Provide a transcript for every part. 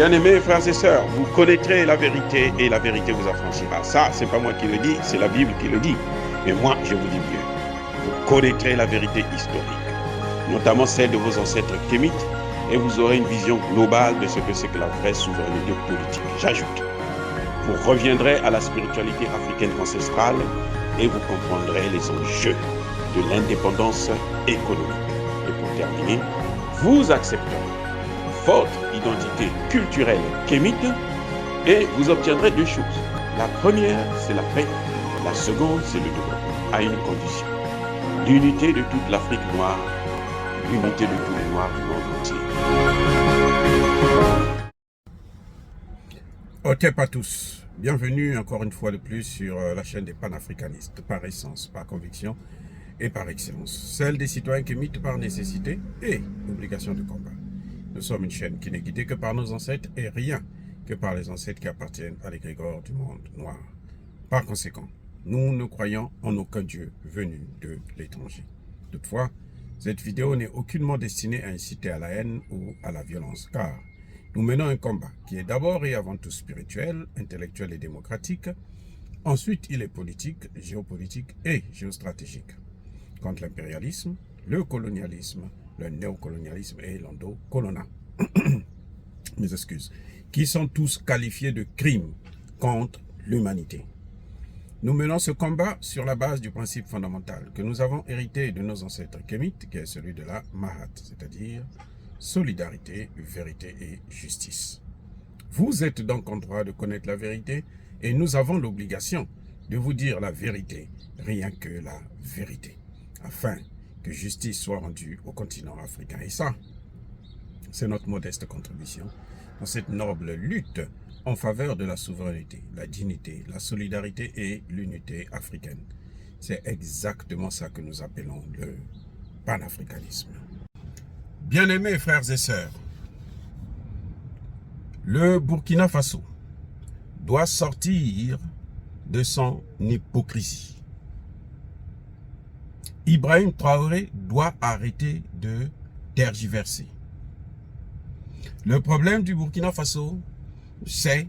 Bien-aimés frères et sœurs, vous connaîtrez la vérité et la vérité vous affranchira. Ça, c'est pas moi qui le dis, c'est la Bible qui le dit. Mais moi, je vous dis mieux. Vous connaîtrez la vérité historique, notamment celle de vos ancêtres kémites, et vous aurez une vision globale de ce que c'est que la vraie souveraineté politique. J'ajoute, vous reviendrez à la spiritualité africaine ancestrale et vous comprendrez les enjeux de l'indépendance économique. Et pour terminer, vous accepterez votre identité culturelle kémite et vous obtiendrez deux choses. La première, c'est la paix. La seconde, c'est le développement, à une condition. L'unité de toute l'Afrique noire, l'unité de tous les Noirs du monde entier. Ok, pas tous. Bienvenue encore une fois de plus sur la chaîne des panafricanistes, par essence, par conviction et par excellence. Celle des citoyens kémites par nécessité et obligation de combat. Nous sommes une chaîne qui n'est guidée que par nos ancêtres et rien que par les ancêtres qui appartiennent à l'égrégore du monde noir. Par conséquent, nous ne croyons en aucun Dieu venu de l'étranger. Toutefois, cette vidéo n'est aucunement destinée à inciter à la haine ou à la violence, car nous menons un combat qui est d'abord et avant tout spirituel, intellectuel et démocratique. Ensuite, il est politique, géopolitique et géostratégique. Contre l'impérialisme, le colonialisme, le néocolonialisme et l'endocoloniat, mes excuses, qui sont tous qualifiés de crimes contre l'humanité. Nous menons ce combat sur la base du principe fondamental que nous avons hérité de nos ancêtres kémites, qui est celui de la Mahat, c'est-à-dire solidarité, vérité et justice. Vous êtes donc en droit de connaître la vérité et nous avons l'obligation de vous dire la vérité, rien que la vérité, afin que justice soit rendue au continent africain. Et ça, c'est notre modeste contribution dans cette noble lutte en faveur de la souveraineté, la dignité, la solidarité et l'unité africaine. C'est exactement ça que nous appelons le panafricanisme. Bien-aimés frères et sœurs, le Burkina Faso doit sortir de son hypocrisie. Ibrahim Traoré doit arrêter de tergiverser. Le problème du Burkina Faso, c'est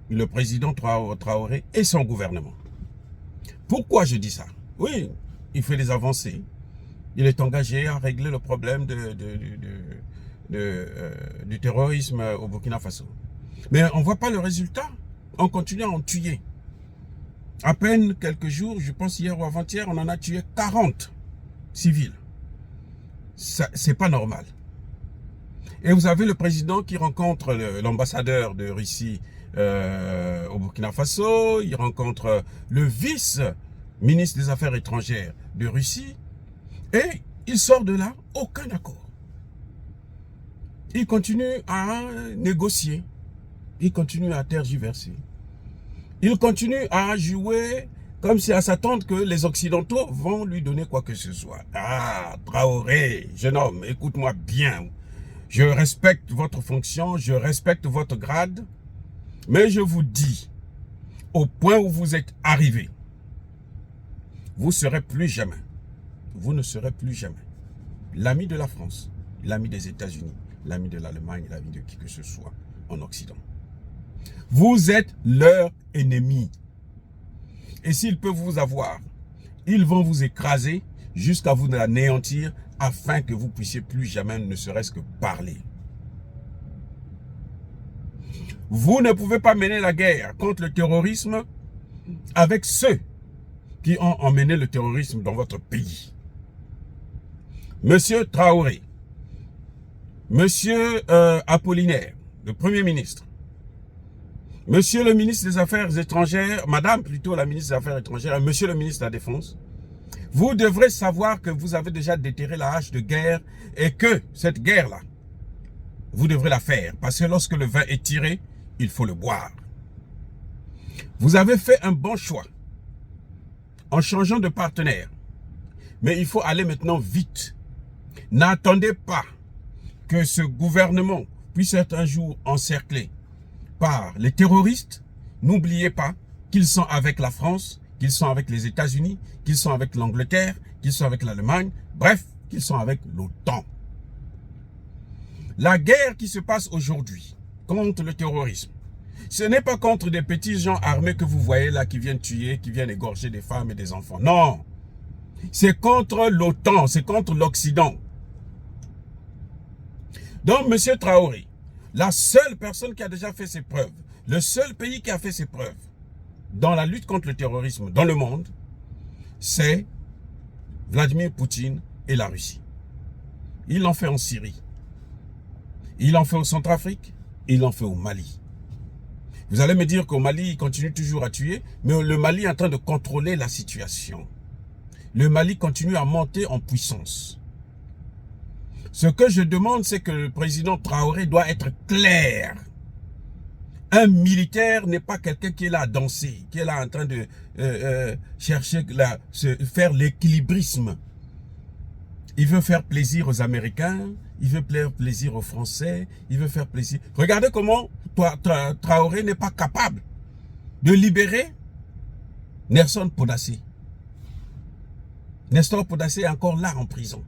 le président Traoré et son gouvernement. Pourquoi je dis ça? Oui, il fait des avancées. Il est engagé à régler le problème du terrorisme au Burkina Faso. Mais on ne voit pas le résultat. On continue à en tuer. À peine quelques jours, je pense hier ou avant-hier, on en a tué 40 civils. C'est pas normal. Et vous avez le président qui rencontre l'ambassadeur de Russie au Burkina Faso, il rencontre le vice-ministre des Affaires étrangères de Russie, et il sort de là, aucun accord. Il continue à négocier, il continue à tergiverser. Il continue à jouer comme si à s'attendre que les Occidentaux vont lui donner quoi que ce soit. Ah, Traoré, jeune homme, écoute-moi bien. Je respecte votre fonction, je respecte votre grade, mais je vous dis, au point où vous êtes arrivé, vous ne serez plus jamais l'ami de la France, l'ami des États-Unis, l'ami de l'Allemagne, l'ami de qui que ce soit en Occident. Vous êtes leur ennemi. Et s'ils peuvent vous avoir, ils vont vous écraser jusqu'à vous anéantir afin que vous puissiez plus jamais ne serait-ce que parler. Vous ne pouvez pas mener la guerre contre le terrorisme avec ceux qui ont emmené le terrorisme dans votre pays. Monsieur Traoré, Monsieur Apollinaire, le Premier ministre, Monsieur le ministre des Affaires étrangères, Madame plutôt la ministre des Affaires étrangères, et Monsieur le ministre de la Défense, vous devrez savoir que vous avez déjà déterré la hache de guerre et que cette guerre-là, vous devrez la faire. Parce que lorsque le vin est tiré, il faut le boire. Vous avez fait un bon choix en changeant de partenaire. Mais il faut aller maintenant vite. N'attendez pas que ce gouvernement puisse être un jour encerclé par les terroristes. N'oubliez pas qu'ils sont avec la France, qu'ils sont avec les États-Unis, qu'ils sont avec l'Angleterre, qu'ils sont avec l'Allemagne, bref, qu'ils sont avec l'OTAN. La guerre qui se passe aujourd'hui contre le terrorisme. Ce n'est pas contre des petits gens armés que vous voyez là qui viennent tuer, qui viennent égorger des femmes et des enfants. Non. C'est contre l'OTAN, c'est contre l'Occident. Donc, M. Traoré, la seule personne qui a déjà fait ses preuves, le seul pays qui a fait ses preuves dans la lutte contre le terrorisme dans le monde, c'est Vladimir Poutine et la Russie. Il l'en fait en Syrie. Il en fait au Centrafrique. Il en fait au Mali. Vous allez me dire qu'au Mali, il continue toujours à tuer, mais le Mali est en train de contrôler la situation. Le Mali continue à monter en puissance. Ce que je demande, c'est que le président Traoré doit être clair. Un militaire n'est pas quelqu'un qui est là à danser, qui est là en train de chercher, faire l'équilibrisme. Il veut faire plaisir aux Américains, il veut faire plaisir aux Français, il veut faire plaisir. Regardez comment Traoré n'est pas capable de libérer Nelson Podassi. Nestor Podassi est encore là en prison.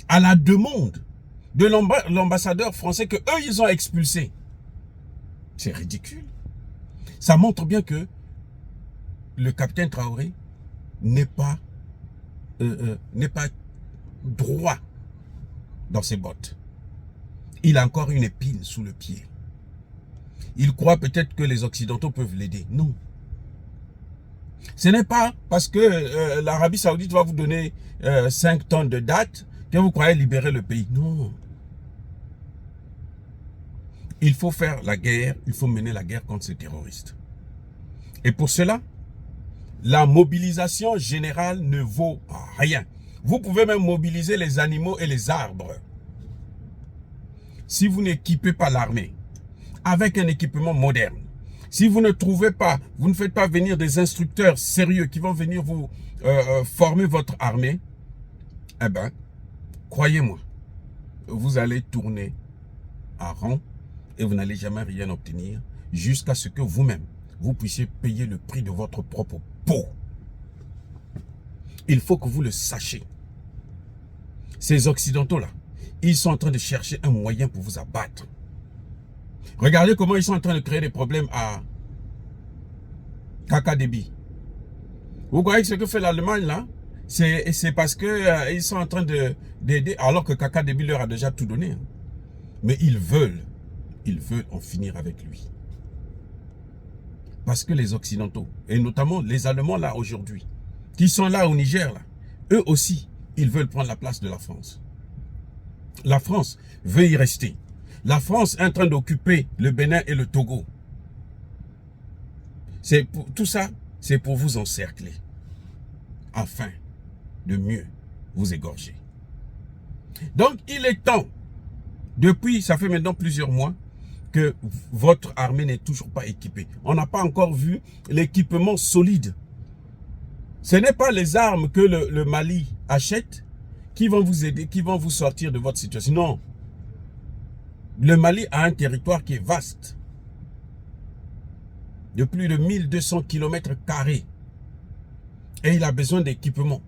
À la demande de l'ambassadeur français que eux ils ont expulsé. C'est ridicule. Ça montre bien que le capitaine Traoré n'est pas droit dans ses bottes. Il a encore une épine sous le pied. Il croit peut-être que les Occidentaux peuvent l'aider. Non. Ce n'est pas parce que l'Arabie Saoudite va vous donner 5 tonnes de dattes que vous croyez libérer le pays. Non. Il faut faire la guerre, il faut mener la guerre contre ces terroristes. Et pour cela, la mobilisation générale ne vaut rien. Vous pouvez même mobiliser les animaux et les arbres. Si vous n'équipez pas l'armée avec un équipement moderne, si vous ne trouvez pas, vous ne faites pas venir des instructeurs sérieux qui vont venir vous former votre armée, eh bien, croyez-moi, vous allez tourner à rond et vous n'allez jamais rien obtenir jusqu'à ce que vous-même, vous puissiez payer le prix de votre propre peau. Il faut que vous le sachiez. Ces Occidentaux-là, ils sont en train de chercher un moyen pour vous abattre. Regardez comment ils sont en train de créer des problèmes à Kaka-Déby. Vous voyez ce que fait l'Allemagne là? C'est parce que ils sont en train d'aider, alors que Kaka-Déby leur a déjà tout donné. Hein. Mais ils veulent en finir avec lui. Parce que les Occidentaux, et notamment les Allemands là aujourd'hui, qui sont là au Niger là, eux aussi, ils veulent prendre la place de la France. La France veut y rester. La France est en train d'occuper le Bénin et le Togo. Tout ça, c'est pour vous encercler, afin de mieux vous égorger. Donc, il est temps, depuis, ça fait maintenant plusieurs mois, que votre armée n'est toujours pas équipée. On n'a pas encore vu l'équipement solide. Ce n'est pas les armes que le Mali achète qui vont vous aider, qui vont vous sortir de votre situation. Non. Le Mali a un territoire qui est vaste, de plus de 1200 km². Et il a besoin d'équipements.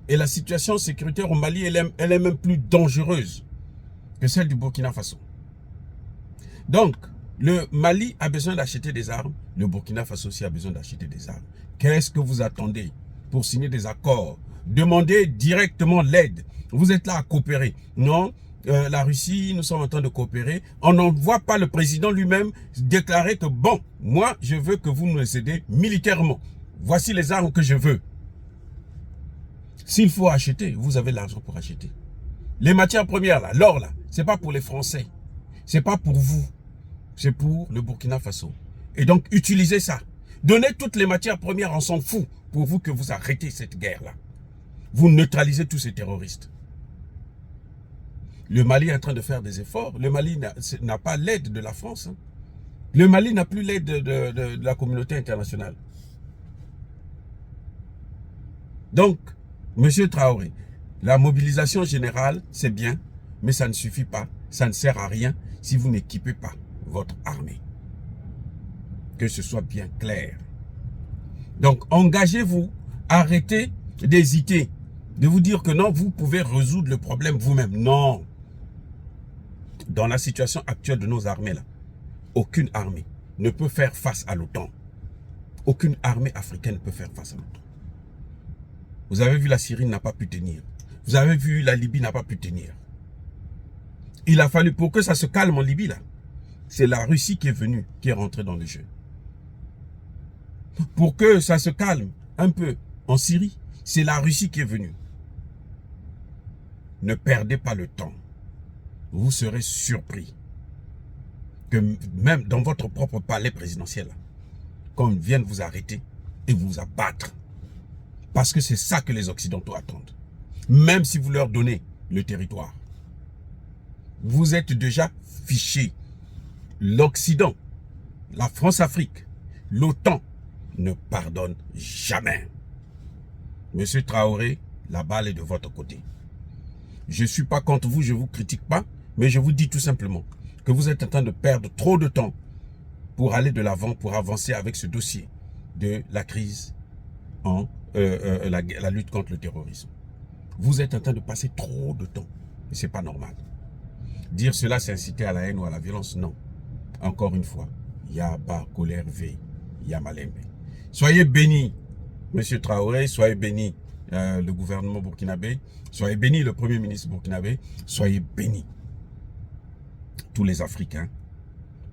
Et la situation sécuritaire au Mali, elle est même plus dangereuse que celle du Burkina Faso. Donc, le Mali a besoin d'acheter des armes, le Burkina Faso aussi a besoin d'acheter des armes. Qu'est-ce que vous attendez pour signer des accords? Demandez directement l'aide. Vous êtes là à coopérer. Non, la Russie, nous sommes en train de coopérer. On n'envoie pas le président lui-même déclarer que bon, moi, je veux que vous nous aidez militairement. Voici les armes que je veux. S'il faut acheter, vous avez l'argent pour acheter. Les matières premières, là, l'or, là, c'est pas pour les Français. C'est pas pour vous. C'est pour le Burkina Faso. Et donc, utilisez ça. Donnez toutes les matières premières, on s'en fout, pour vous que vous arrêtez cette guerre-là. Vous neutralisez tous ces terroristes. Le Mali est en train de faire des efforts. Le Mali n'a pas l'aide de la France. Hein. Le Mali n'a plus l'aide de la communauté internationale. Donc, Monsieur Traoré, la mobilisation générale, c'est bien, mais ça ne suffit pas. Ça ne sert à rien si vous n'équipez pas votre armée. Que ce soit bien clair. Donc, engagez-vous, arrêtez d'hésiter, de vous dire que non, vous pouvez résoudre le problème vous-même. Non. Dans la situation actuelle de nos armées, là, aucune armée ne peut faire face à l'OTAN. Aucune armée africaine ne peut faire face à l'OTAN. Vous avez vu, la Syrie n'a pas pu tenir. Vous avez vu, la Libye n'a pas pu tenir. Il a fallu, pour que ça se calme en Libye, là, c'est la Russie qui est venue, qui est rentrée dans le jeu. Pour que ça se calme un peu en Syrie, c'est la Russie qui est venue. Ne perdez pas le temps. Vous serez surpris que même dans votre propre palais présidentiel, qu'on vienne vous arrêter et vous abattre. Parce que c'est ça que les Occidentaux attendent. Même si vous leur donnez le territoire. Vous êtes déjà fichés. L'Occident, la France-Afrique, l'OTAN ne pardonne jamais. Monsieur Traoré, la balle est de votre côté. Je ne suis pas contre vous, je ne vous critique pas, mais je vous dis tout simplement que vous êtes en train de perdre trop de temps pour aller de l'avant, pour avancer avec ce dossier de la crise en la lutte contre le terrorisme. Vous êtes en train de passer trop de temps. Et ce n'est pas normal. Dire cela, c'est inciter à la haine ou à la violence, non. Encore une fois, Yaba, colère, V, Yamalembe. Soyez bénis, Monsieur Traoré, soyez bénis le gouvernement burkinabé, soyez bénis le Premier ministre burkinabé, soyez bénis tous les Africains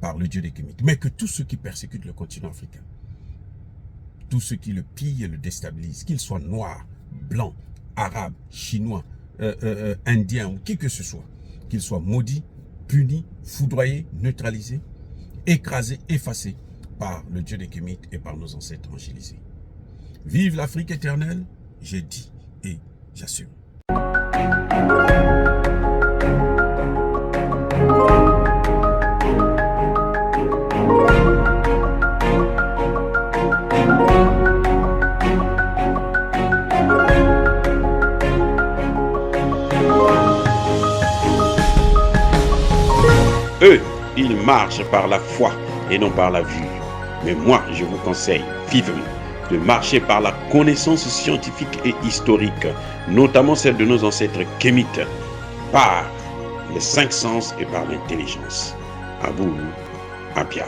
par le Dieu des Kémites. Mais que tous ceux qui persécutent le continent africain, tous ceux qui le pillent et le déstabilisent, qu'ils soient noirs, blancs, arabes, chinois, indiens ou qui que ce soit, qu'ils soient maudits, punis, foudroyés, neutralisés, écrasés, effacés par le Dieu des Kémites et par nos ancêtres angélisés. Vive l'Afrique éternelle, j'ai dit et j'assume. Eux, ils marchent par la foi et non par la vue. Mais moi, je vous conseille vivement de marcher par la connaissance scientifique et historique, notamment celle de nos ancêtres kémites, par les 5 sens et par l'intelligence. Abou Abia.